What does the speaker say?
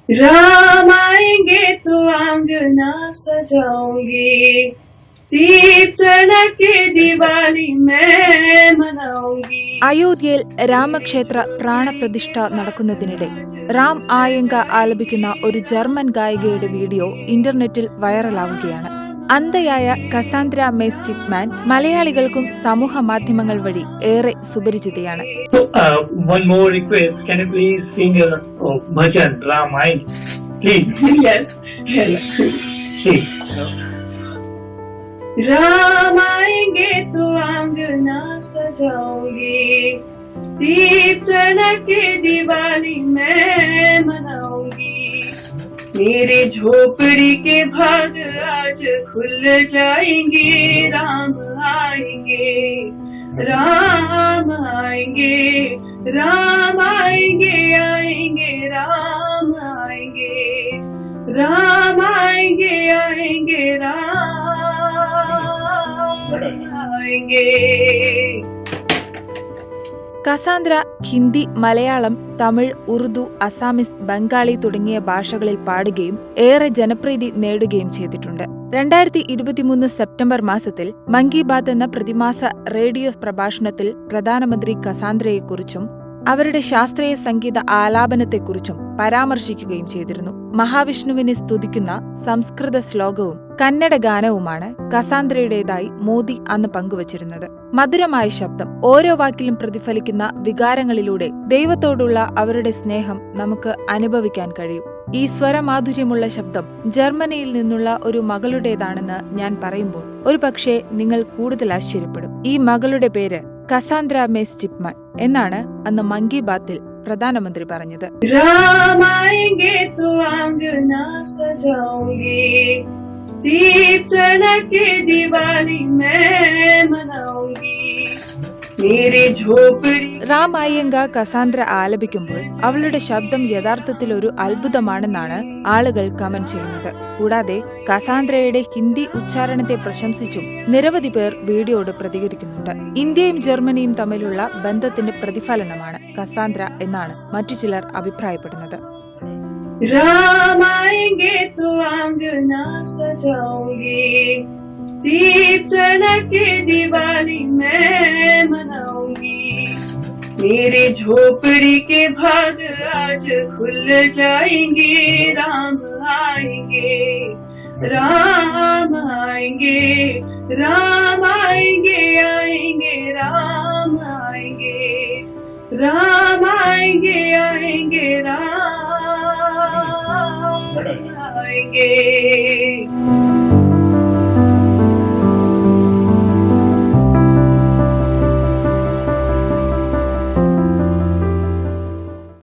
राम आएंगे तो आंगना सजाऊंगी, दीप जला के दिवाली मैं मनाऊंगी. അയോധ്യയിൽ രാമക്ഷേത്ര പ്രാണപ്രതിഷ്ഠ നടക്കുന്നതിനിടെ റാം ആയങ്ക ആലപിക്കുന്ന ഒരു ജർമ്മൻ ഗായികയുടെ വീഡിയോ ഇന്റർനെറ്റിൽ വൈറലാവുകയാണ്. അന്ധയായ കസാന്ദ്ര മേസ് ടിപ്മാൻ മലയാളികൾക്കും സമൂഹ മാധ്യമങ്ങൾ വഴി ഏറെ സുപരിചിതയാണ്. One more request, can you please sing a bhajan Ram Aayenge? Please. Yes. Please. Ram आएंगे तो आंगना सजाऊंगी, दीप जला के दिवाली मैं मनाऊंगी. मेरे झोपड़ी के भाग आज खुल जाएंगे. राम आएंगे, राम आएंगे, राम आएंगे, आएंगे राम आएंगे, राम आएंगे, आएंगे राम आएंगे. കസാന്ദ്ര ഹിന്ദി, മലയാളം, തമിഴ്, ഉറുദു, അസാമിസ്, ബംഗാളി തുടങ്ങിയ ഭാഷകളിൽ പാടുകയും ഏറെ ജനപ്രീതി നേടുകയും ചെയ്തിട്ടുണ്ട്. 2023 സെപ്റ്റംബർ മാസത്തിൽ മൻ കി ബാത്ത് എന്ന പ്രതിമാസ റേഡിയോ പ്രഭാഷണത്തിൽ പ്രധാനമന്ത്രി കസാന്ദ്രയെക്കുറിച്ചും അവരുടെ ശാസ്ത്രീയ സംഗീത ആലാപനത്തെക്കുറിച്ചും പരാമർശിക്കുകയും ചെയ്തിരുന്നു. മഹാവിഷ്ണുവിനെ സ്തുതിക്കുന്ന സംസ്കൃത ശ്ലോകവും കന്നഡ ഗാനവുമാണ് കസാന്ദ്രയുടേതായി മോദി അന്ന് പങ്കുവച്ചിരുന്നത്. മധുരമായ ശബ്ദം, ഓരോ വാക്കിലും പ്രതിഫലിക്കുന്ന വികാരങ്ങളിലൂടെ ദൈവത്തോടുള്ള അവരുടെ സ്നേഹം നമുക്ക് അനുഭവിക്കാൻ കഴിയും. ഈ സ്വരമാധുര്യമുള്ള ശബ്ദം ജർമ്മനിയിൽ നിന്നുള്ള ഒരു മകളുടേതാണെന്ന് ഞാൻ പറയുമ്പോൾ ഒരുപക്ഷെ നിങ്ങൾ കൂടുതൽ ആശ്ചര്യപ്പെടും. ഈ മകളുടെ പേര് കസാന്ദ്ര മേസ് ടിപ്മാൻ എന്നാണ് അന്ന് മൻ കി ബാത്തിൽ പ്രധാനമന്ത്രി പറഞ്ഞത്. राम आएंगे तो आंगना सजाऊंगी, दीप जला के दिवाली मैं मनाऊंगी. मेरे झोपड़ी. റാം അയ്യങ്ക കസാന്ദ്ര ആലപിക്കുമ്പോൾ അവളുടെ ശബ്ദം യഥാർത്ഥത്തിൽ ഒരു അത്ഭുതമാണെന്നാണ് ആളുകൾ കമന്റ് ചെയ്യുന്നത്. കൂടാതെ കസാന്ദ്രയുടെ ഹിന്ദി ഉച്ചാരണത്തെ പ്രശംസിച്ചും നിരവധി പേർ വീഡിയോയോട് പ്രതികരിക്കുന്നുണ്ട്. ഇന്ത്യയും ജർമ്മനിയും തമ്മിലുള്ള ബന്ധത്തിന്റെ പ്രതിഫലനമാണ് കസാന്ദ്ര എന്നാണ് മറ്റു ചിലർ അഭിപ്രായപ്പെടുന്നത്. राम आएंगे तो आंगना सजाऊंगी, दीप जला के दिवाली मैं मनाऊंगी. मेरे झोपड़ी के भाग आज खुल जाएंगे. राम आएंगे, राम आएंगे, राम आएंगे, आएंगे राम आएंगे, राम आएंगे, आएंगे राम आएंगे.